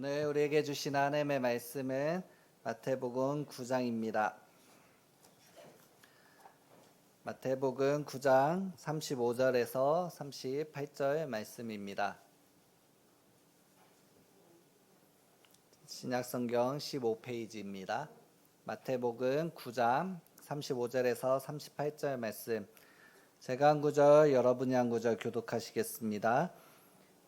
오늘 우리에게 주신 하나님의 말씀은 마태복음 9장입니다. 마태복음 9장 35절에서 38절 말씀입니다. 신약성경 15페이지입니다. 마태복음 9장 35절에서 38절 말씀, 제가 한 구절, 여러분이 한 구절 교독하시겠습니다.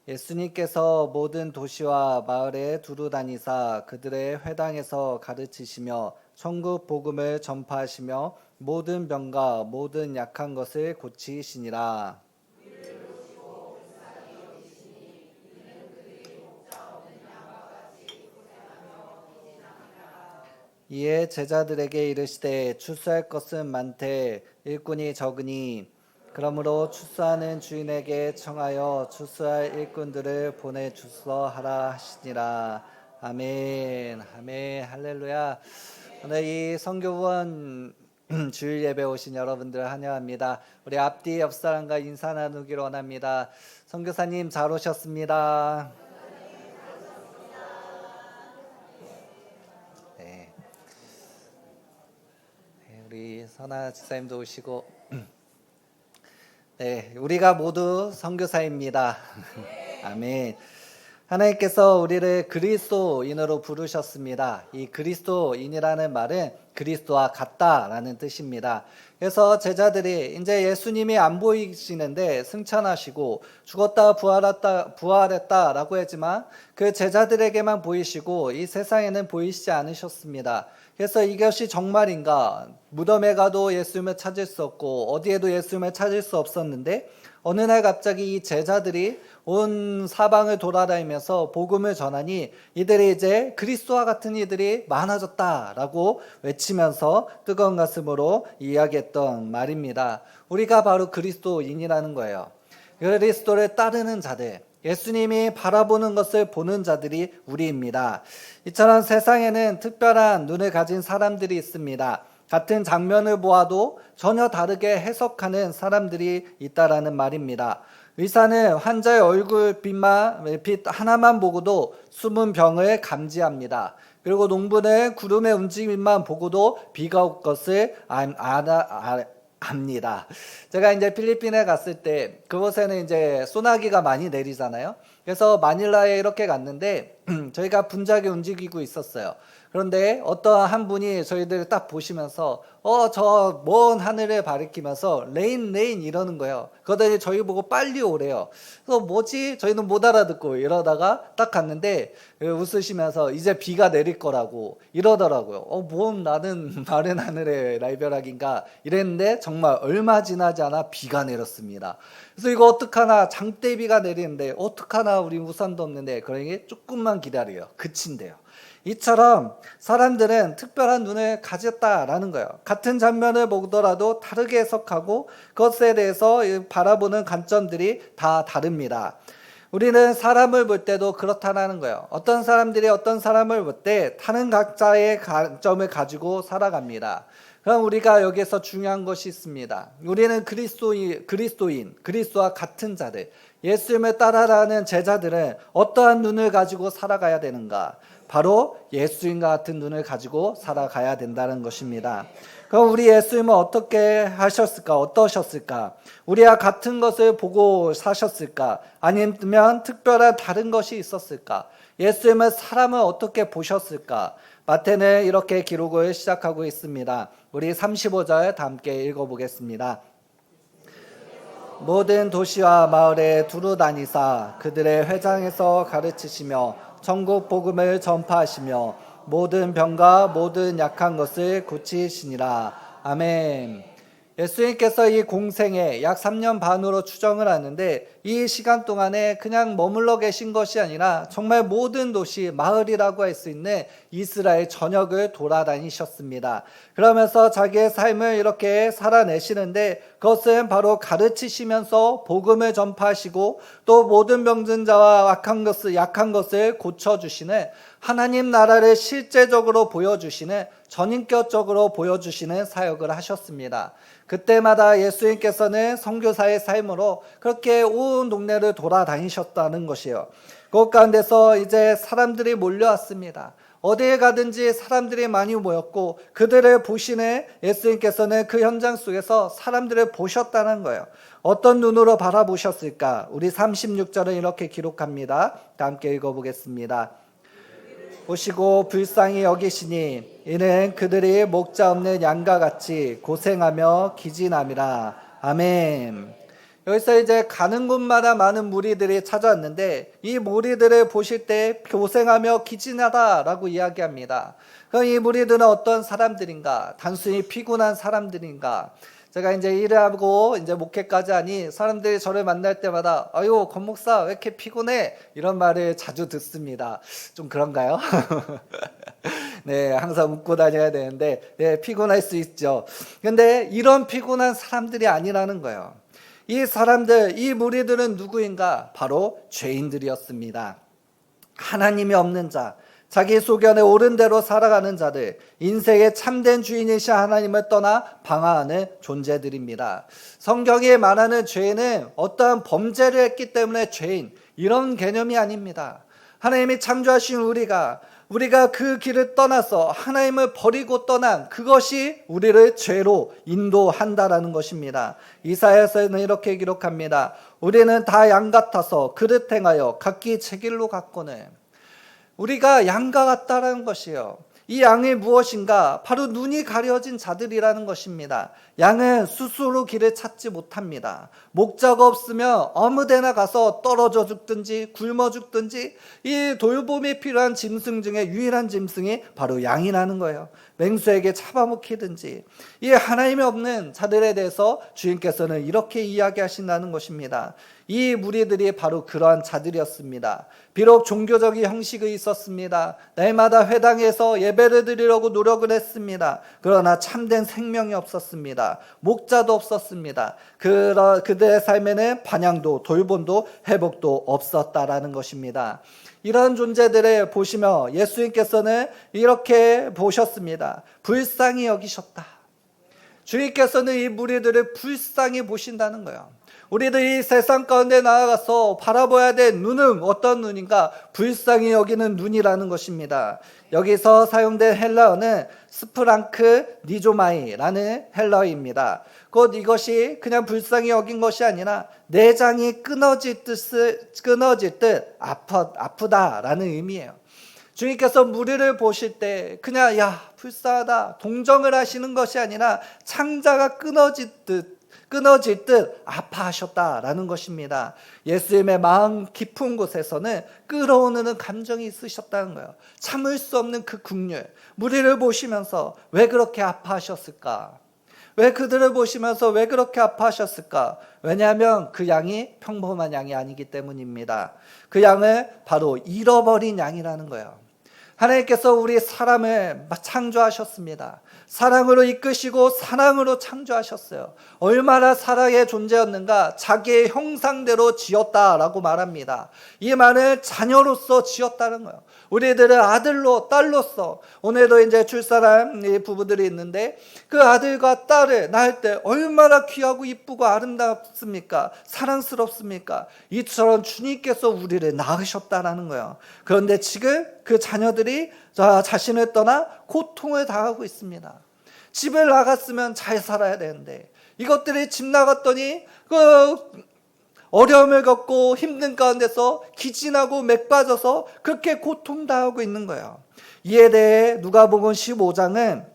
예수님께서 모든 도시와 마을에 두루 다니사 그들의 회당에서 가르치시며 천국 복음을 전파하시며 모든 병과 모든 약한 것을 고치시니라. 이에 제자들에게 이르시되 추수할 것은 많되 일꾼이 적으니 그러므로 추수하는 주인에게 청하여 추수할 일꾼들을 보내주소 하라 하시니라. 아멘. 아멘. 할렐루야. 오늘 이 선교원 주일 예배 오신 여러분들 환영합니다. 우리 앞뒤 옆 사람과 인사 나누기를 원합니다. 선교사님 잘 오셨습니다. 네. 우리 선아 집사님도 오시고. 네, 우리가 모두 선교사입니다. 아멘. 하나님께서 우리를 그리스도인으로 부르셨습니다. 이 그리스도인이라는 말은 그리스도와 같다라는 뜻입니다. 그래서 제자들이 이제 예수님이 안 보이시는데 승천하시고 죽었다 부활했다라고 했지만 그 제자들에게만 보이시고 이 세상에는 보이시지 않으셨습니다. 그래서 이것이 정말인가? 무덤에 가도 예수님을 찾을 수 없고 어디에도 예수님을 찾을 수 없었는데 어느 날 갑자기 이 제자들이 온 사방을 돌아다니면서 복음을 전하니 이들이 이제 그리스도와 같은 이들이 많아졌다라고 외치면서 뜨거운 가슴으로 이야기했던 말입니다. 우리가 바로 그리스도인이라는 거예요. 그리스도를 따르는 자들, 예수님이 바라보는 것을 보는 자들이 우리입니다. 이처럼 세상에는 특별한 눈을 가진 사람들이 있습니다. 같은 장면을 보아도 전혀 다르게 해석하는 사람들이 있다라는 말입니다. 의사는 환자의 얼굴빛 하나만 보고도 숨은 병을 감지합니다. 그리고 농부는 구름의 움직임만 보고도 비가 올 것을 압니다. 제가 이제 필리핀에 갔을 때 그곳에는 이제 소나기가 많이 내리잖아요. 그래서 마닐라에 이렇게 갔는데 저희가 분작이 움직이고 있었어요. 그런데 어떤 한 분이 저희들 딱 보시면서 저 먼 하늘을 가리키면서 레인 이러는 거예요. 그러더니 저희 보고 빨리 오래요. 그래서 뭐지? 저희는 못 알아듣고 이러다가 딱 갔는데 웃으시면서 이제 비가 내릴 거라고 이러더라고요. 뭔 나는 마른 하늘의 날벼락인가 이랬는데 정말 얼마 지나지 않아 비가 내렸습니다. 그래서 이거 어떡하나, 장대비가 내리는데 어떡하나, 우리 우산도 없는데, 그러니 조금만 기다려요. 그친대요. 이처럼 사람들은 특별한 눈을 가졌다라는 거예요. 같은 장면을 보더라도 다르게 해석하고 그것에 대해서 바라보는 관점들이 다 다릅니다. 우리는 사람을 볼 때도 그렇다는 거예요. 어떤 사람들이 어떤 사람을 볼 때 다른 각자의 관점을 가지고 살아갑니다. 그럼 우리가 여기에서 중요한 것이 있습니다. 우리는 그리스도인, 그리스도와 같은 자들, 예수님을 따라가는 제자들은 어떠한 눈을 가지고 살아가야 되는가? 바로 예수님과 같은 눈을 가지고 살아가야 된다는 것입니다. 그럼 우리 예수님은 어떻게 하셨을까? 어떠셨을까? 우리와 같은 것을 보고 사셨을까? 아니면 특별한 다른 것이 있었을까? 예수님은 사람을 어떻게 보셨을까? 마태는 이렇게 기록을 시작하고 있습니다. 우리 35절 다 함께 읽어보겠습니다. 모든 도시와 마을에 두루 다니사 그들의 회당에서 가르치시며 천국 복음을 전파하시며 모든 병과 모든 약한 것을 고치시니라. 아멘. 예수님께서 이 공생에 약 3년 반으로 추정을 하는데 이 시간 동안에 그냥 머물러 계신 것이 아니라 정말 모든 도시, 마을이라고 할 수 있는 이스라엘 전역을 돌아다니셨습니다. 그러면서 자기의 삶을 이렇게 살아내시는데 그것은 바로 가르치시면서 복음을 전파하시고 또 모든 병든 자와 약한 것을 고쳐주시는 하나님 나라를 실제적으로 보여주시는 전인격적으로 보여주시는 사역을 하셨습니다. 그때마다 예수님께서는 선교사의 삶으로 그렇게 온 동네를 돌아다니셨다는 것이요. 그 가운데서 이제 사람들이 몰려왔습니다. 어디에 가든지 사람들이 많이 모였고 그들을 보시는 예수님께서는 그 현장 속에서 사람들을 보셨다는 거예요. 어떤 눈으로 바라보셨을까? 우리 36절은 이렇게 기록합니다. 다 함께 읽어보겠습니다. 보시고 불쌍히 여기시니 이는 그들이 목자 없는 양과 같이 고생하며 기진함이라. 아멘. 여기서 이제 가는 곳마다 많은 무리들이 찾아왔는데 이 무리들을 보실 때 고생하며 기진하다라고 이야기합니다. 그럼 이 무리들은 어떤 사람들인가? 단순히 피곤한 사람들인가? 제가 이제 일을 하고 이제 목회까지 하니 사람들이 저를 만날 때마다 아유 권 목사 왜 이렇게 피곤해? 이런 말을 자주 듣습니다. 좀 그런가요? 네, 항상 웃고 다녀야 되는데 네, 피곤할 수 있죠. 근데 이런 피곤한 사람들이 아니라는 거예요. 이 사람들, 이 무리들은 누구인가? 바로 죄인들이었습니다. 하나님이 없는 자, 자기 소견에 옳은 대로 살아가는 자들, 인생의 참된 주인이신 하나님을 떠나 방황하는 존재들입니다. 성경이 말하는 죄는 어떠한 범죄를 했기 때문에 죄인, 이런 개념이 아닙니다. 하나님이 창조하신 우리가 그 길을 떠나서 하나님을 버리고 떠난 그것이 우리를 죄로 인도한다라는 것입니다. 이사야서는 이렇게 기록합니다. 우리는 다 양 같아서 그릇 행하여 각기 제 길로 갔거늘. 우리가 양과 같다라는 것이에요. 이 양이 무엇인가? 바로 눈이 가려진 자들이라는 것입니다. 양은 스스로 길을 찾지 못합니다. 목자가 없으면 아무데나 가서 떨어져 죽든지 굶어 죽든지 이 돌봄이 필요한 짐승 중에 유일한 짐승이 바로 양이라는 거예요. 맹수에게 잡아먹히든지. 이 하나님이 없는 자들에 대해서 주님께서는 이렇게 이야기하신다는 것입니다. 이 무리들이 바로 그러한 자들이었습니다. 비록 종교적인 형식이 있었습니다. 날마다 회당에서 예배를 드리려고 노력을 했습니다. 그러나 참된 생명이 없었습니다. 목자도 없었습니다. 그들의 삶에는 반향도 돌봄도 회복도 없었다라는 것입니다. 이런 존재들을 보시며 예수님께서는 이렇게 보셨습니다. 불쌍히 여기셨다. 주님께서는 이 무리들을 불쌍히 보신다는 거예요. 우리들 이 세상 가운데 나아가서 바라봐야 될 눈은 어떤 눈인가? 불쌍히 여기는 눈이라는 것입니다. 여기서 사용된 헬라어는 스프랑크 니조마이라는 헬라어입니다. 곧 이것이 그냥 불쌍히 여긴 것이 아니라 내장이 끊어질 듯 아프다라는 의미예요. 주님께서 무리를 보실 때 그냥 야 불쌍하다 동정을 하시는 것이 아니라 창자가 끊어질 듯 아파하셨다라는 것입니다. 예수님의 마음 깊은 곳에서는 끌어오르는 감정이 있으셨다는 거예요. 참을 수 없는 그 긍휼. 무리를 보시면서 왜 그렇게 아파하셨을까? 왜 그들을 보시면서 왜 그렇게 아파하셨을까? 왜냐하면 그 양이 평범한 양이 아니기 때문입니다. 그 양은 바로 잃어버린 양이라는 거예요. 하나님께서 우리 사람을 창조하셨습니다. 사랑으로 이끄시고 사랑으로 창조하셨어요. 얼마나 사랑의 존재였는가? 자기의 형상대로 지었다라고 말합니다. 이 말은 자녀로서 지었다는 거예요. 우리들은 아들로 딸로서 오늘도 이제 출산한 부부들이 있는데 그 아들과 딸을 낳을 때 얼마나 귀하고 이쁘고 아름답습니까? 사랑스럽습니까? 이처럼 주님께서 우리를 낳으셨다라는 거예요. 그런데 지금 그 자녀들이 자신을 떠나 고통을 당하고 있습니다. 집을 나갔으면 잘 살아야 되는데 이것들이 집 나갔더니 어려움을 겪고 힘든 가운데서 기진하고 맥 빠져서 그렇게 고통당하고 있는 거예요. 이에 대해 누가복음 15장은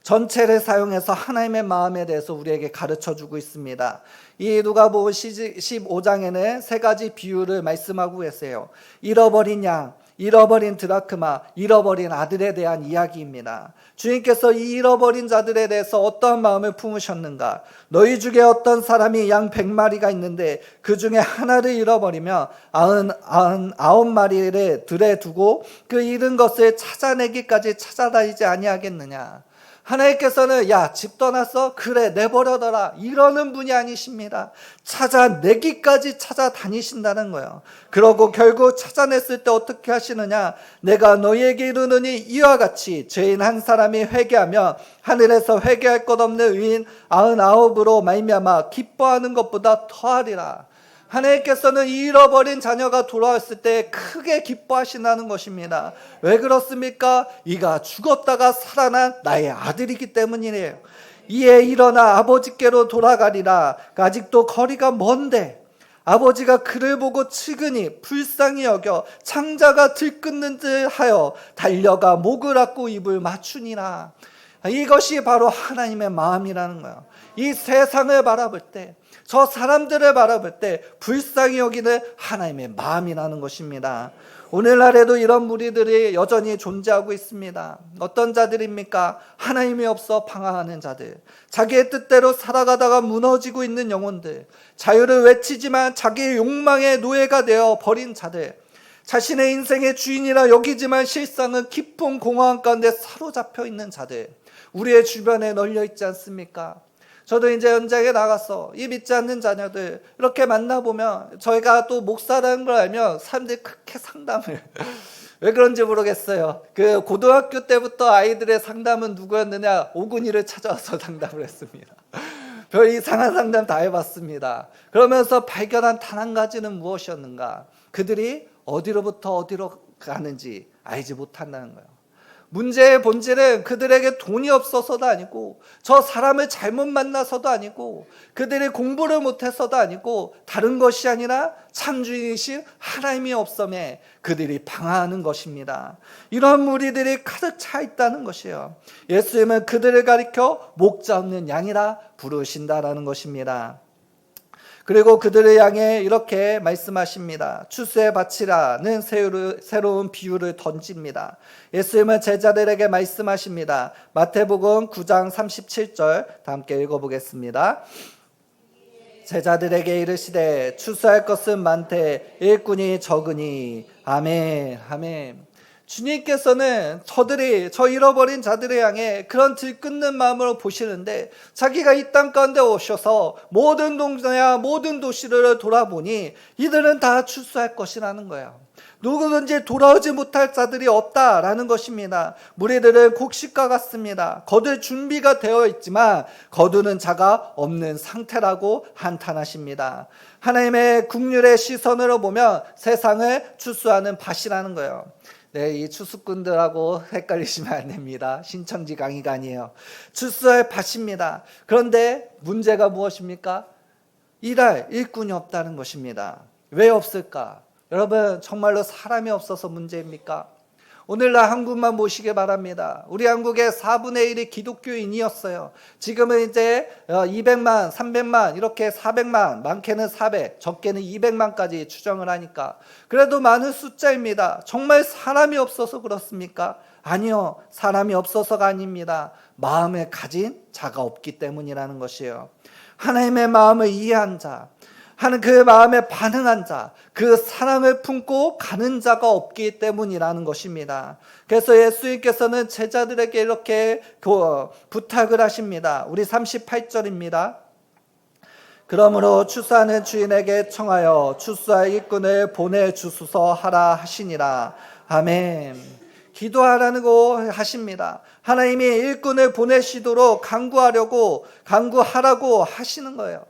전체를 사용해서 하나님의 마음에 대해서 우리에게 가르쳐주고 있습니다. 이 누가복음 15장에는 세 가지 비유를 말씀하고 계세요. 잃어버린 양, 잃어버린 드라크마, 잃어버린 아들에 대한 이야기입니다. 주님께서 이 잃어버린 자들에 대해서 어떠한 마음을 품으셨는가? 너희 중에 어떤 사람이 양 100마리가 있는데 그 중에 하나를 잃어버리면 99마리를 들에 두고 그 잃은 것을 찾아내기까지 찾아다니지 아니하겠느냐? 하나님께서는 야, 집 떠났어? 그래, 내버려둬라, 이러는 분이 아니십니다. 찾아내기까지 찾아다니신다는 거예요. 그러고 결국 찾아냈을 때 어떻게 하시느냐? 내가 너희에게 이르노니 이와 같이 죄인 한 사람이 회개하며 하늘에서 회개할 것 없는 의인 99으로 말미암아 기뻐하는 것보다 더하리라. 하나님께서는 잃어버린 자녀가 돌아왔을 때 크게 기뻐하신다는 것입니다. 왜 그렇습니까? 이가 죽었다가 살아난 나의 아들이기 때문이래요. 이에 일어나 아버지께로 돌아가리라. 아직도 거리가 먼데 아버지가 그를 보고 측은히 불쌍히 여겨 창자가 들끓는 듯 하여 달려가 목을 안고 입을 맞추니라. 이것이 바로 하나님의 마음이라는 거예요. 이 세상을 바라볼 때, 저 사람들을 바라볼 때 불쌍히 여기는 하나님의 마음이라는 것입니다. 오늘날에도 이런 무리들이 여전히 존재하고 있습니다. 어떤 자들입니까? 하나님이 없어 방황하는 자들, 자기의 뜻대로 살아가다가 무너지고 있는 영혼들, 자유를 외치지만 자기의 욕망의 노예가 되어 버린 자들, 자신의 인생의 주인이라 여기지만 실상은 깊은 공허함 가운데 사로잡혀 있는 자들, 우리의 주변에 널려 있지 않습니까? 저도 이제 현장에 나가서 이 믿지 않는 자녀들 이렇게 만나보면, 저희가 또 목사라는 걸 알면 사람들이 그렇게 상담을 왜 그런지 모르겠어요. 그 고등학교 때부터 아이들의 상담은 누구였느냐? 오군이를 찾아와서 상담을 했습니다. 별 이상한 상담 다 해봤습니다. 그러면서 발견한 단 한 가지는 무엇이었는가? 그들이 어디로부터 어디로 가는지 알지 못한다는 거예요. 문제의 본질은 그들에게 돈이 없어서도 아니고, 저 사람을 잘못 만나서도 아니고, 그들이 공부를 못해서도 아니고, 다른 것이 아니라 참주인이신 하나님이 없음에 그들이 방황하는 것입니다. 이런 무리들이 가득 차 있다는 것이에요. 예수님은 그들을 가리켜 목자 없는 양이라 부르신다라는 것입니다. 그리고 그들을 향해 이렇게 말씀하십니다. 추수에 바치라는 새로운 비유를 던집니다. 예수님은 제자들에게 말씀하십니다. 마태복음 9장 37절 다 함께 읽어보겠습니다. 제자들에게 이르시되 추수할 것은 많되 일꾼이 적으니. 아멘. 아멘. 주님께서는 저 잃어버린 자들을 향해 그런 들끓는 마음으로 보시는데, 자기가 이 땅 가운데 오셔서 모든 동네야 모든 도시를 돌아보니 이들은 다 추수할 것이라는 거예요. 누구든지 돌아오지 못할 자들이 없다라는 것입니다. 무리들은 곡식과 같습니다. 거둘 준비가 되어 있지만 거두는 자가 없는 상태라고 한탄하십니다. 하나님의 국률의 시선으로 보면 세상을 추수하는 밭이라는 거예요. 네, 이 추수꾼들하고 헷갈리시면 안 됩니다. 신천지 강의가 아니에요. 추수할 밭입니다. 그런데 문제가 무엇입니까? 일할 일꾼이 없다는 것입니다. 왜 없을까? 여러분, 정말로 사람이 없어서 문제입니까? 오늘날 한국만 보시기 바랍니다. 우리 한국의 4분의 1이 기독교인이었어요. 지금은 이제 200만, 300만, 이렇게 400만, 많게는 400, 적게는 200만까지 추정을 하니까 그래도 많은 숫자입니다. 정말 사람이 없어서 그렇습니까? 아니요, 사람이 없어서가 아닙니다. 마음을 가진 자가 없기 때문이라는 것이에요. 하나님의 마음을 이해한 자, 하는 그 마음에 반응한 자, 그 사랑을 품고 가는 자가 없기 때문이라는 것입니다. 그래서 예수님께서는 제자들에게 이렇게 부탁을 하십니다. 우리 38절입니다. 그러므로 추수하는 주인에게 청하여 추수할 일꾼을 보내주소서 하라 하시니라. 아멘. 기도하라고 하십니다. 하나님이 일꾼을 보내시도록 강구하라고 하시는 거예요.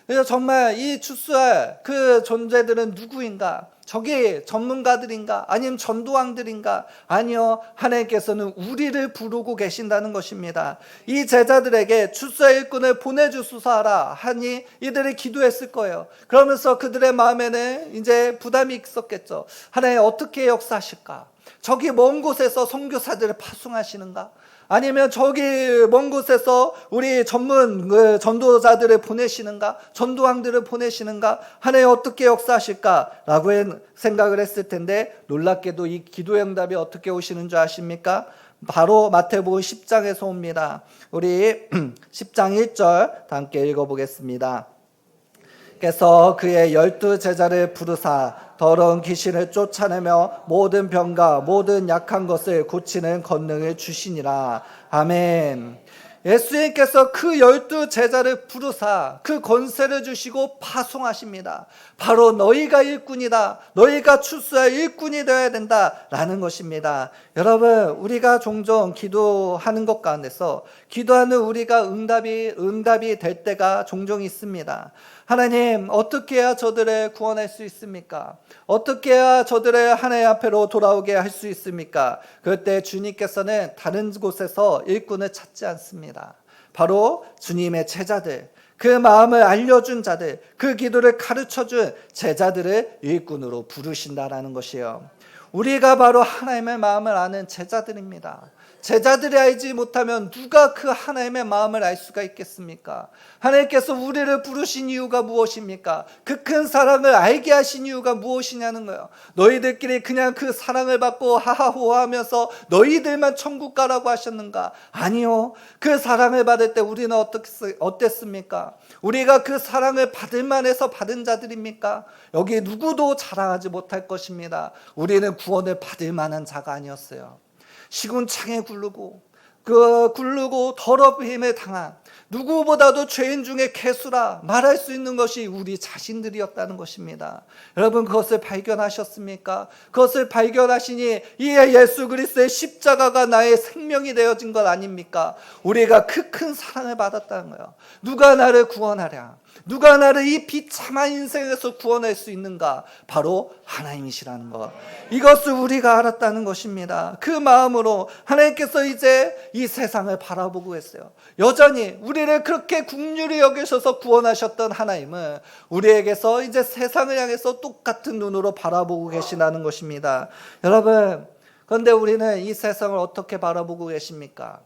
그래서 정말 이 추수할 그 존재들은 누구인가? 저게 전문가들인가? 아니면 전도왕들인가? 아니요, 하나님께서는 우리를 부르고 계신다는 것입니다. 이 제자들에게 추수할 일꾼을 보내주소서 하라 하니 이들이 기도했을 거예요. 그러면서 그들의 마음에는 이제 부담이 있었겠죠. 하나님 어떻게 역사하실까? 저기 먼 곳에서 선교사들을 파송하시는가? 아니면 저기 먼 곳에서 우리 전도자들을 보내시는가? 전도왕들을 보내시는가? 하나님 어떻게 역사하실까? 라고 생각을 했을 텐데, 놀랍게도 이 기도의 응답이 어떻게 오시는 줄 아십니까? 바로 마태복음 10장에서 옵니다. 우리 10장 1절 다 함께 읽어보겠습니다. 께서 그의 12 제자를 부르사 더러운 귀신을 쫓아내며 모든 병과 모든 약한 것을 고치는 권능을 주시니라. 아멘. 예수님께서 그 12 제자를 부르사 그 권세를 주시고 파송하십니다. 바로 너희가 일꾼이다. 너희가 출수할 일꾼이 되어야 된다라는 것입니다. 여러분, 우리가 종종 기도하는 것 가운데서 기도하는 우리가 응답이 될 때가 종종 있습니다. 하나님, 어떻게 해야 저들을 구원할 수 있습니까? 어떻게 해야 저들을 하나님 앞으로 돌아오게 할 수 있습니까? 그때 주님께서는 다른 곳에서 일꾼을 찾지 않습니다. 바로 주님의 제자들, 그 마음을 알려준 자들, 그 기도를 가르쳐준 제자들을 일꾼으로 부르신다라는 것이에요. 우리가 바로 하나님의 마음을 아는 제자들입니다. 제자들이 알지 못하면 누가 그 하나님의 마음을 알 수가 있겠습니까? 하나님께서 우리를 부르신 이유가 무엇입니까? 그 큰 사랑을 알게 하신 이유가 무엇이냐는 거예요. 너희들끼리 그냥 그 사랑을 받고 하하호하면서 너희들만 천국 가라고 하셨는가? 아니요. 그 사랑을 받을 때 우리는 어땠습니까? 우리가 그 사랑을 받을 만해서 받은 자들입니까? 여기 누구도 자랑하지 못할 것입니다. 우리는 구원을 받을 만한 자가 아니었어요. 시궁창에 굴르고 더럽힘을 당한 누구보다도 죄인 중에 괴수라 말할 수 있는 것이 우리 자신들이었다는 것입니다. 여러분, 그것을 발견하셨습니까? 그것을 발견하시니 이에 예수 그리스도의 십자가가 나의 생명이 되어진 것 아닙니까? 우리가 그 큰 사랑을 받았다는 거예요. 누가 나를 구원하랴? 누가 나를 이 비참한 인생에서 구원할 수 있는가? 바로 하나님이시라는 것. 이것을 우리가 알았다는 것입니다. 그 마음으로 하나님께서 이제 이 세상을 바라보고 있어요. 여전히 우리를 그렇게 긍휼히 여기셔서 구원하셨던 하나님은 우리에게서 이제 세상을 향해서 똑같은 눈으로 바라보고 계시다는 것입니다. 여러분, 그런데 우리는 이 세상을 어떻게 바라보고 계십니까?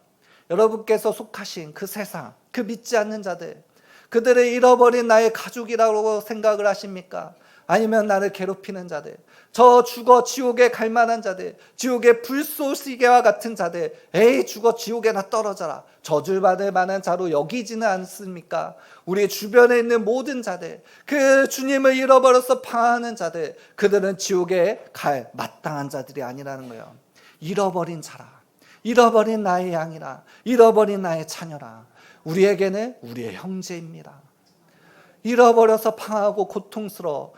여러분께서 속하신 그 세상, 그 믿지 않는 자들, 그들을 잃어버린 나의 가족이라고 생각을 하십니까? 아니면 나를 괴롭히는 자들, 저 죽어 지옥에 갈 만한 자들, 지옥의 불쏘시개와 같은 자들, 에이 죽어 지옥에나 떨어져라, 저주받을 만한 자로 여기지는 않습니까? 우리 주변에 있는 모든 자들, 그 주님을 잃어버려서 방황하는 자들, 그들은 지옥에 갈 마땅한 자들이 아니라는 거예요. 잃어버린 자라, 잃어버린 나의 양이라, 잃어버린 나의 자녀라, 우리에게는 우리의 형제입니다. 잃어버려서 방하고 고통스러워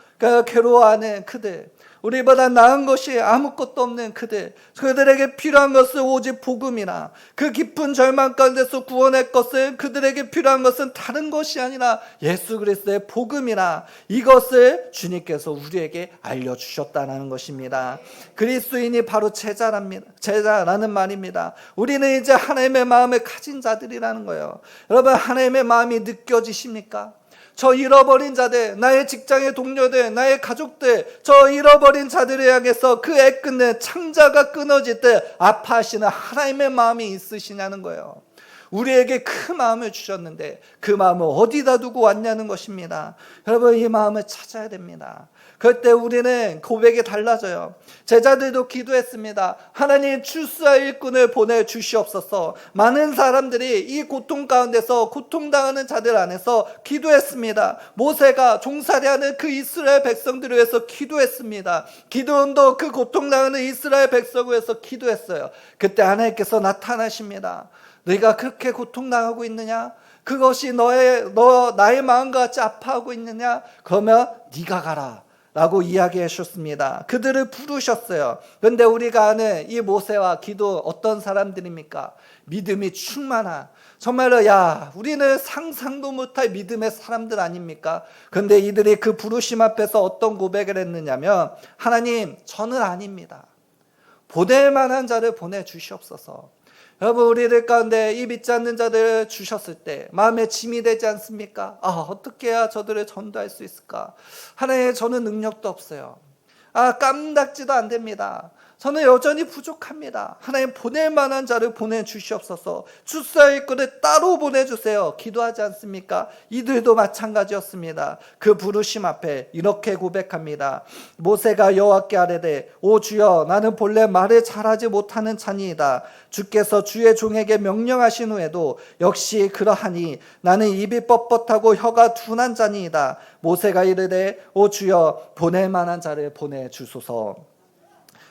괴로워하는 그들, 우리보다 나은 것이 아무것도 없는 그들에게 필요한 것은 오직 복음이라, 그 깊은 절망 가운데서 구원할 것은, 그들에게 필요한 것은 다른 것이 아니라 예수 그리스도의 복음이라, 이것을 주님께서 우리에게 알려주셨다는 것입니다. 그리스도인이 바로 제자라는 말입니다. 우리는 이제 하나님의 마음을 가진 자들이라는 거예요. 여러분, 하나님의 마음이 느껴지십니까? 저 잃어버린 자들, 나의 직장의 동료들, 나의 가족들, 저 잃어버린 자들을 향해서 그 애끓는 창자가 끊어질 때 아파하시는 하나님의 마음이 있으시냐는 거예요. 우리에게 그 마음을 주셨는데 그 마음을 어디다 두고 왔냐는 것입니다. 여러분, 이 마음을 찾아야 됩니다. 그때 우리는 고백이 달라져요. 제자들도 기도했습니다. 하나님, 출수할 일꾼을 보내주시옵소서. 많은 사람들이 이 고통 가운데서 고통당하는 자들 안에서 기도했습니다. 모세가 종살이하는 그 이스라엘 백성들을 위해서 기도했습니다. 기드온도 그 고통당하는 이스라엘 백성을 위해서 기도했어요. 그때 하나님께서 나타나십니다. 너희가 그렇게 고통당하고 있느냐? 그것이 나의 마음과 같이 아파하고 있느냐? 그러면 네가 가라 라고 이야기하셨습니다. 그들을 부르셨어요. 그런데 우리가 아는 이 모세와 기도 어떤 사람들입니까? 믿음이 충만한, 정말로 우리는 상상도 못할 믿음의 사람들 아닙니까? 그런데 이들이 그 부르심 앞에서 어떤 고백을 했느냐면, 하나님, 저는 아닙니다. 보낼 만한 자를 보내주시옵소서. 여러분, 우리들 가운데 이 믿지 않는 자들을 주셨을 때 마음에 짐이 되지 않습니까? 어떻게 해야 저들을 전도할 수 있을까? 하나님, 저는 능력도 없어요. 깜닥지도 안 됩니다. 저는 여전히 부족합니다. 하나님, 보낼 만한 자를 보내주시옵소서. 출수할 일꾼을 따로 보내주세요. 기도하지 않습니까? 이들도 마찬가지였습니다. 그 부르심 앞에 이렇게 고백합니다. 모세가 여호와께 아뢰되, 오 주여, 나는 본래 말을 잘하지 못하는 자니이다. 주께서 주의 종에게 명령하신 후에도 역시 그러하니 나는 입이 뻣뻣하고 혀가 둔한 자니이다. 모세가 이르되, 오 주여, 보낼 만한 자를 보내주소서.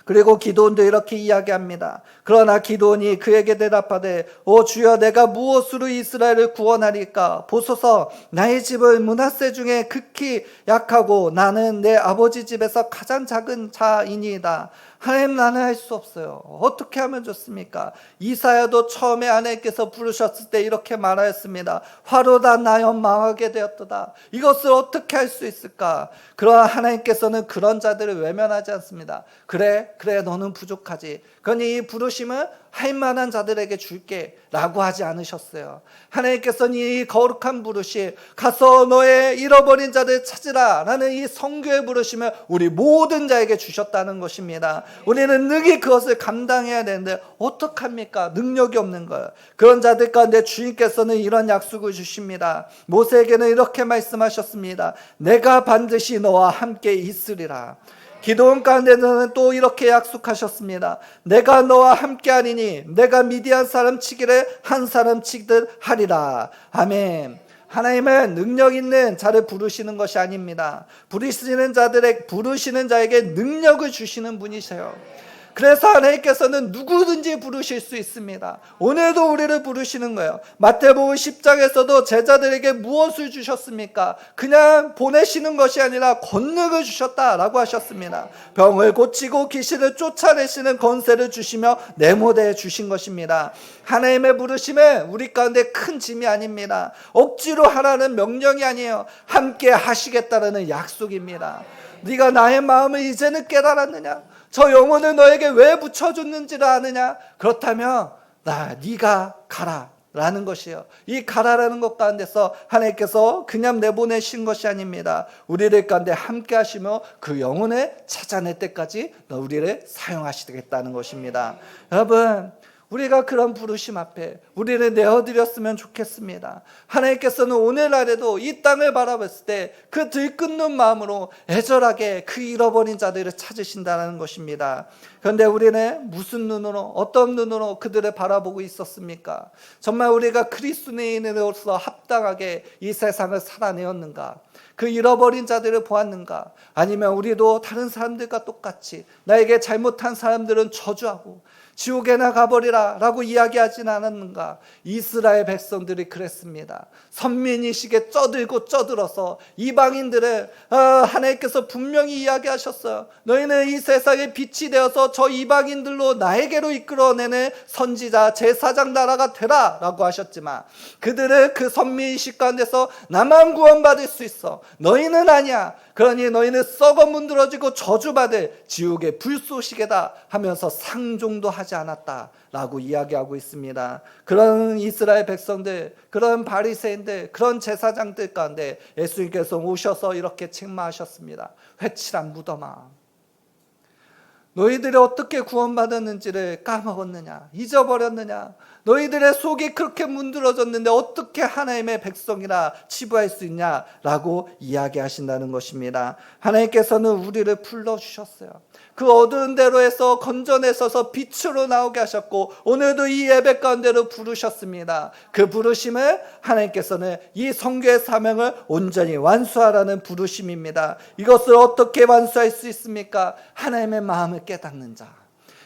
그리고 기드온도 이렇게 이야기합니다. 그러나 기드온이 그에게 대답하되 오 주여 내가 무엇으로 이스라엘을 구원하리까? 보소서 나의 집은 므낫세 중에 극히 약하고 나는 내 아버지 집에서 가장 작은 자이니이다. 하나님 나는 할 수 없어요. 어떻게 하면 좋습니까? 이사야도 처음에 하나님께서 부르셨을 때 이렇게 말하였습니다. 화로다 나여 망하게 되었도다. 이것을 어떻게 할 수 있을까? 그러나 하나님께서는 그런 자들을 외면하지 않습니다. 그래 너는 부족하지. 그러니 이 부르심은 할 만한 자들에게 줄게 라고 하지 않으셨어요. 하나님께서는 이 거룩한 부르심, 가서 너의 잃어버린 자들 찾으라 라는 이 성교의 부르심을 우리 모든 자에게 주셨다는 것입니다. 우리는 능히 그것을 감당해야 되는데 어떡합니까? 능력이 없는 거예요. 그런 자들 가운데 주님께서는 이런 약속을 주십니다. 모세에게는 이렇게 말씀하셨습니다. 내가 반드시 너와 함께 있으리라. 기도원 가운데는 또 이렇게 약속하셨습니다. 내가 너와 함께하리니 내가 미디안 사람 치기를 한 사람 치듯 하리라. 아멘. 하나님은 능력 있는 자를 부르시는 것이 아닙니다. 부르시는 자에게 능력을 주시는 분이세요. 그래서 하나님께서는 누구든지 부르실 수 있습니다. 오늘도 우리를 부르시는 거예요. 마태복음 10장에서도 제자들에게 무엇을 주셨습니까? 그냥 보내시는 것이 아니라 권능을 주셨다라고 하셨습니다. 병을 고치고 귀신을 쫓아내시는 권세를 주시며 내모대에 주신 것입니다. 하나님의 부르심은 우리 가운데 큰 짐이 아닙니다. 억지로 하라는 명령이 아니에요. 함께 하시겠다라는 약속입니다. 네가 나의 마음을 이제는 깨달았느냐? 저 영혼을 너에게 왜 붙여줬는지를 아느냐? 그렇다면 네가 가라 라는 것이에요. 이 가라라는 것 가운데서 하나님께서 그냥 내보내신 것이 아닙니다. 우리를 가운데 함께 하시며 그 영혼을 찾아낼 때까지 우리를 사용하시겠다는 것입니다. 여러분, 우리가 그런 부르심 앞에 우리를 내어드렸으면 좋겠습니다. 하나님께서는 오늘날에도 이 땅을 바라봤을 때 그 들끓는 마음으로 애절하게 그 잃어버린 자들을 찾으신다는 것입니다. 그런데 우리는 무슨 눈으로, 어떤 눈으로 그들을 바라보고 있었습니까? 정말 우리가 그리스도인으로서 합당하게 이 세상을 살아내었는가? 그 잃어버린 자들을 보았는가? 아니면 우리도 다른 사람들과 똑같이 나에게 잘못한 사람들은 저주하고 지옥에나 가버리라 라고 이야기하진 않았는가? 이스라엘 백성들이 그랬습니다. 선민의식에 쩌들고 쩌들어서 이방인들을 하나님께서 분명히 이야기하셨어요. 너희는 이 세상의 빛이 되어서 저 이방인들로 나에게로 이끌어내는 선지자 제사장 나라가 되라 라고 하셨지만 그들은 그 선민의식 가운데서 나만 구원받을 수 있어, 너희는 아니야, 그러니 너희는 썩어 문드러지고 저주받을 지옥의 불쏘시개다 하면서 상종도 하지 않았다라고 이야기하고 있습니다. 그런 이스라엘 백성들, 그런 바리새인들, 그런 제사장들 가운데 예수님께서 오셔서 이렇게 책망하셨습니다. 회칠한 무덤아, 너희들이 어떻게 구원받았는지를 까먹었느냐? 잊어버렸느냐? 너희들의 속이 그렇게 문드러졌는데 어떻게 하나님의 백성이라 치부할 수 있냐라고 이야기하신다는 것입니다. 하나님께서는 우리를 불러주셨어요. 그 어두운 데로에서 건져내셔서 빛으로 나오게 하셨고 오늘도 이 예배 가운데로 부르셨습니다. 그 부르심을 하나님께서는 이 선교의 사명을 온전히 완수하라는 부르심입니다. 이것을 어떻게 완수할 수 있습니까? 하나님의 마음을 깨닫는 자,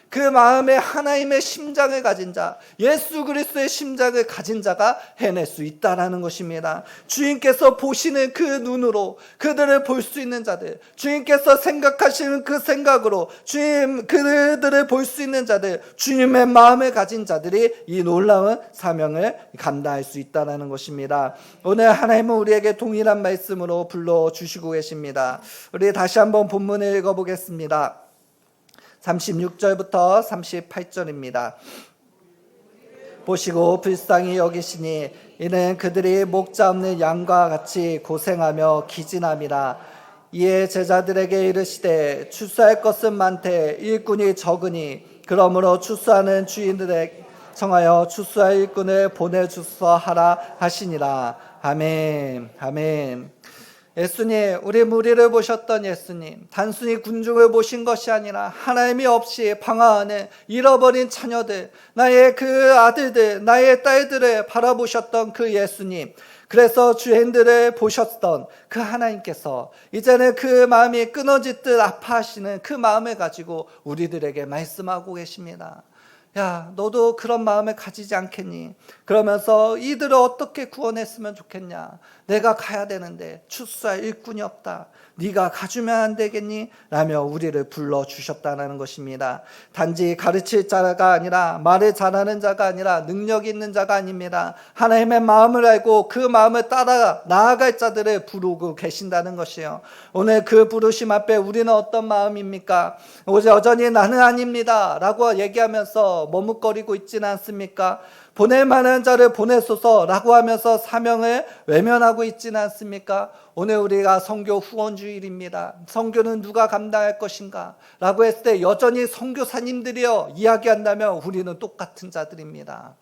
그 마음에 하나님의 심장을 가진 자, 예수 그리스도의 심장을 가진 자가 해낼 수 있다는 것입니다. 주님께서 보시는 그 눈으로 그들을 볼 수 있는 자들, 주님께서 생각하시는 그 생각으로 그들을 볼 수 있는 자들, 주님의 마음을 가진 자들이 이 놀라운 사명을 감당할 수 있다는 것입니다. 오늘 하나님은 우리에게 동일한 말씀으로 불러주시고 계십니다. 우리 다시 한번 본문을 읽어보겠습니다. 36절부터 38절입니다. 보시고 불쌍히 여기시니 이는 그들이 목자 없는 양과 같이 고생하며 기진함이라. 이에 제자들에게 이르시되 추수할 것은 많되 일꾼이 적으니 그러므로 추수하는 주인들에게 청하여 추수할 일꾼을 보내주소 하라 하시니라. 아멘. 아멘. 예수님, 우리 무리를 보셨던 예수님, 단순히 군중을 보신 것이 아니라 하나님이 없이 방황하는 잃어버린 자녀들, 나의 그 아들들, 나의 딸들을 바라보셨던 그 예수님, 그래서 주 핸들을 보셨던 그 하나님께서 이제는 그 마음이 끊어질 듯 아파하시는 그 마음을 가지고 우리들에게 말씀하고 계십니다. 야, 너도 그런 마음을 가지지 않겠니? 그러면서 이들을 어떻게 구원했으면 좋겠냐? 내가 가야 되는데 추수할 일꾼이 없다. 네가 가주면 안 되겠니? 라며 우리를 불러주셨다는 것입니다. 단지 가르칠 자가 아니라, 말을 잘하는 자가 아니라 능력 있는 자가 아닙니다. 하나님의 마음을 알고 그 마음을 따라 나아갈 자들을 부르고 계신다는 것이요. 오늘 그 부르심 앞에 우리는 어떤 마음입니까? 여전히 나는 아닙니다 라고 얘기하면서 머뭇거리고 있지는 않습니까? 보낼 만한 자를 보내소서라고 하면서 사명을 외면하고 있지는 않습니까? 오늘 우리가 선교 후원주일입니다. 선교는 누가 감당할 것인가? 라고 했을 때 여전히 선교사님들이요 이야기한다면 우리는 똑같은 자들입니다.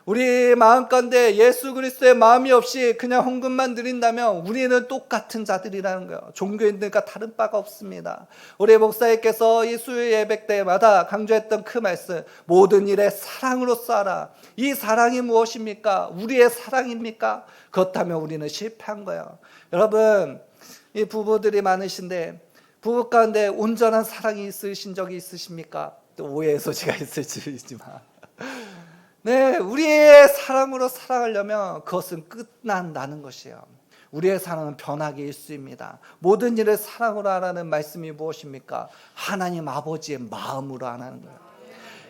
우리 마음 가운데 예수 그리스도의 마음이 없이 그냥 헌금만 드린다면 우리는 똑같은 자들이라는 거예요. 종교인들과 다른 바가 없습니다. 우리 목사님께서 이 수요 예배 때마다 강조했던 그 말씀, 모든 일에 사랑으로 싸라. 이 사랑이 무엇입니까? 우리의 사랑입니까? 그렇다면 우리는 실패한 거예요. 여러분, 이 부부들이 많으신데 부부 가운데 온전한 사랑이 있으신 적이 있으십니까? 또 오해의 소지가 있을지만 네, 우리의 사랑으로 살아가려면 그것은 끝난다는 것이에요. 우리의 사랑은 변하기 일쑤입니다. 모든 일을 사랑으로 하라는 말씀이 무엇입니까? 하나님 아버지의 마음으로 하라는 거예요.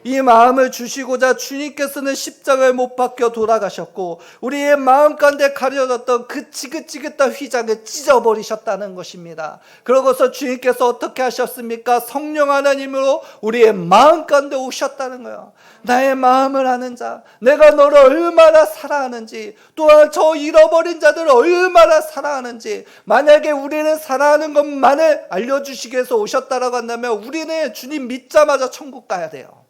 이 마음을 주시고자 주님께서는 십자가에 못 박혀 돌아가셨고 우리의 마음 가운데 가려졌던 그 지긋지긋한 휘장을 찢어버리셨다는 것입니다. 그러고서 주님께서 어떻게 하셨습니까? 성령 하나님으로 우리의 마음 가운데 오셨다는 거예요. 나의 마음을 아는 자, 내가 너를 얼마나 사랑하는지, 또한 저 잃어버린 자들을 얼마나 사랑하는지, 만약에 우리는 사랑하는 것만을 알려주시기 위해서 오셨다라고 한다면 우리는 주님 믿자마자 천국 가야 돼요.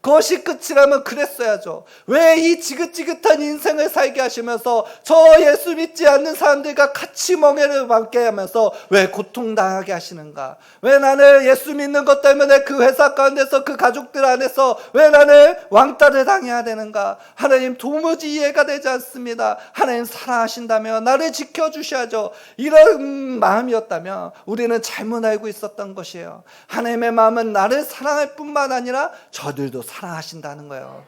그것이 끝이라면 그랬어야죠. 왜 이 지긋지긋한 인생을 살게 하시면서 저 예수 믿지 않는 사람들과 같이 멍해를 받게 하면서 왜 고통당하게 하시는가? 왜 나는 예수 믿는 것 때문에 그 회사 가운데서 그 가족들 안에서 왜 나는 왕따를 당해야 되는가? 하나님 도무지 이해가 되지 않습니다. 하나님 사랑하신다면 나를 지켜주셔야죠. 이런 마음이었다면 우리는 잘못 알고 있었던 것이에요. 하나님의 마음은 나를 사랑할 뿐만 아니라 저들도 사랑하신다는 거예요.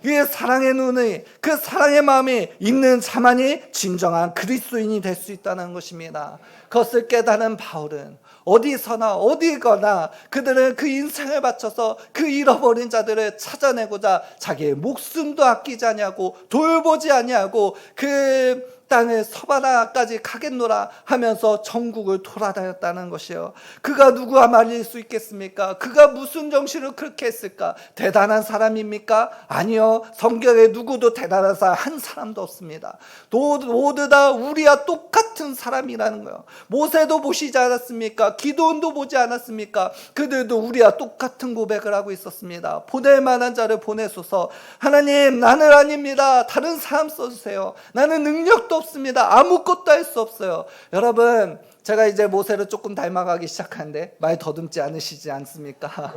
이 사랑의 눈이, 그 사랑의 마음이 있는 자만이 진정한 그리스도인이 될 수 있다는 것입니다. 그것을 깨달은 바울은 어디서나 어디거나 그들은 그 인생을 바쳐서 그 잃어버린 자들을 찾아내고자 자기의 목숨도 아끼지 아니하고 돌보지 아니하고 그 땅을 서바나까지 가겠노라 하면서 전국을 돌아다녔다는 것이요. 그가 누구와 말릴 수 있겠습니까? 그가 무슨 정신으로 그렇게 했을까? 대단한 사람입니까? 아니요. 성경에 누구도 대단한 사람 한 사람도 없습니다. 모두 다 우리와 똑같은 사람이라는 거예요. 모세도 보시지 않았습니까? 기도원도 보지 않았습니까? 그들도 우리와 똑같은 고백을 하고 있었습니다. 보낼 만한 자를 보내소서. 하나님, 나는 아닙니다. 다른 사람 써주세요. 나는 능력도 없습니다. 아무것도 할 수 없어요. 여러분, 제가 이제 모세를 조금 닮아가기 시작하는데 말 더듬지 않으시지 않습니까?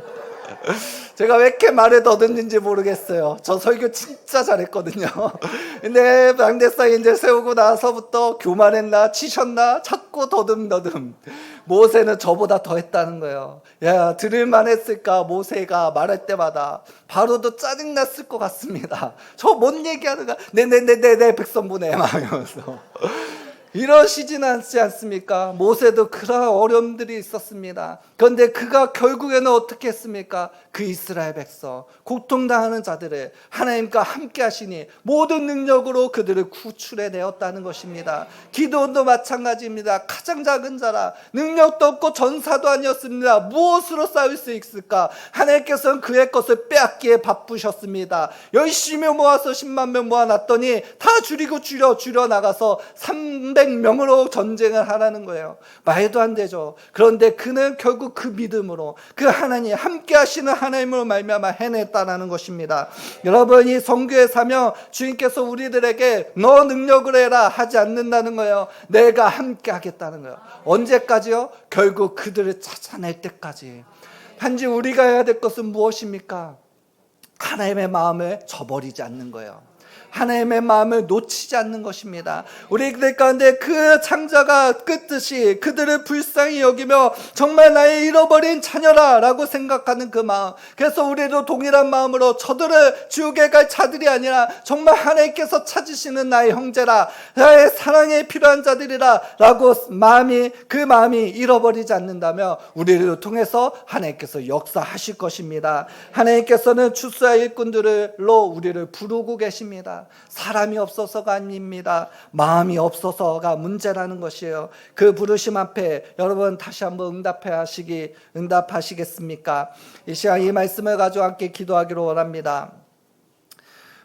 제가 왜 이렇게 말을 더듬는지 모르겠어요. 저 설교 진짜 잘했거든요. 근데 당대상 이제 세우고 나서부터 교만했나 치셨나 자꾸 더듬. 모세는 저보다 더 했다는 거예요. 야, 들을만 했을까? 모세가 말할 때마다 바로도 짜증났을 것 같습니다. 저 뭔 얘기하는가? 네 백성분의 마음이면서 이러시진 않지 않습니까? 모세도 그런 어려움들이 있었습니다. 그런데 그가 결국에는 어떻게 했습니까? 그 이스라엘 백성, 고통당하는 자들을 하나님과 함께 하시니 모든 능력으로 그들을 구출해내었다는 것입니다. 기도원도 마찬가지입니다. 가장 작은 자라 능력도 없고 전사도 아니었습니다. 무엇으로 싸울 수 있을까? 하나님께서는 그의 것을 빼앗기에 바쁘셨습니다. 열심히 모아서 10만 명 모아놨더니 다 줄여 나가서 300명으로 전쟁을 하라는 거예요. 말도 안 되죠. 그런데 그는 결국 그 믿음으로 그 하나님 함께 하시는 하나님으로 말미암아 해냈다라는 것입니다. 여러분, 이 선교의 사명 주님께서 우리들에게 너 능력으로 해라 하지 않는다는 거예요. 내가 함께 하겠다는 거예요. 언제까지요? 결국 그들을 찾아낼 때까지. 단지 우리가 해야 될 것은 무엇입니까? 하나님의 마음을 저버리지 않는 거예요. 하나님의 마음을 놓치지 않는 것입니다. 우리들 가운데 그 창자가 끄듯이 그들을 불쌍히 여기며 정말 나의 잃어버린 자녀라 라고 생각하는 그 마음, 그래서 우리도 동일한 마음으로 저들을 지옥에 갈 자들이 아니라 정말 하나님께서 찾으시는 나의 형제라, 나의 사랑에 필요한 자들이라 라고 그 마음이 잃어버리지 않는다면 우리를 통해서 하나님께서 역사하실 것입니다. 하나님께서는 추수의 일꾼들로 우리를 부르고 계십니다. 사람이 없어서가 아닙니다. 마음이 없어서가 문제라는 것이에요. 그 부르심 앞에 여러분 다시 한번 응답하시겠습니까? 이 시간 이 말씀을 가지고 함께 기도하기로 원합니다.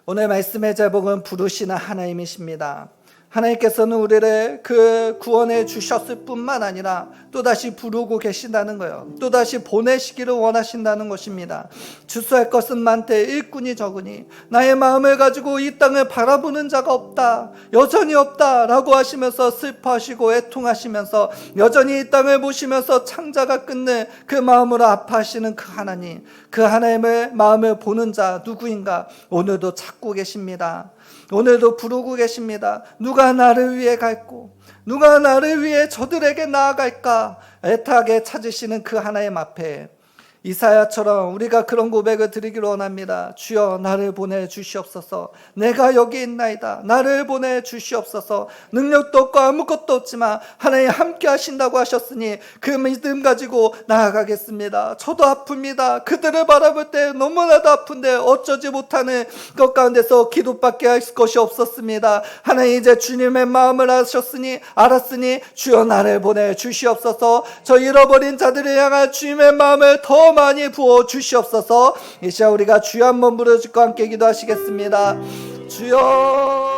오늘 말씀의 제목은 부르시는 하나님이십니다. 하나님께서는 우리를 그 구원해 주셨을 뿐만 아니라 또다시 부르고 계신다는 거예요. 또다시 보내시기를 원하신다는 것입니다. 주수할 것은 많되 일꾼이 적으니 나의 마음을 가지고 이 땅을 바라보는 자가 없다, 여전히 없다 라고 하시면서 슬퍼하시고 애통하시면서 여전히 이 땅을 보시면서 창자가 끊는 그 마음으로 아파하시는 그 하나님, 그 하나님의 마음을 보는 자 누구인가 오늘도 찾고 계십니다. 오늘도 부르고 계십니다. 누가 나를 위해 갈고 누가 나를 위해 저들에게 나아갈까 애타게 찾으시는 그 하나님 앞에 이사야처럼 우리가 그런 고백을 드리기를 원합니다. 주여 나를 보내주시옵소서. 내가 여기 있나이다. 나를 보내주시옵소서. 능력도 없고 아무것도 없지만 하나님 함께 하신다고 하셨으니 그 믿음 가지고 나아가겠습니다. 저도 아픕니다. 그들을 바라볼 때 너무나도 아픈데 어쩌지 못하는 것 가운데서 기도밖에 할 것이 없었습니다. 하나님 이제 주님의 마음을 알았으니 주여 나를 보내주시옵소서. 저 잃어버린 자들을 향한 주님의 마음을 더 많이 부어 주시옵소서. 이 시간 우리가 주여 한번 부르짖고 함께 기도하시겠습니다. 주여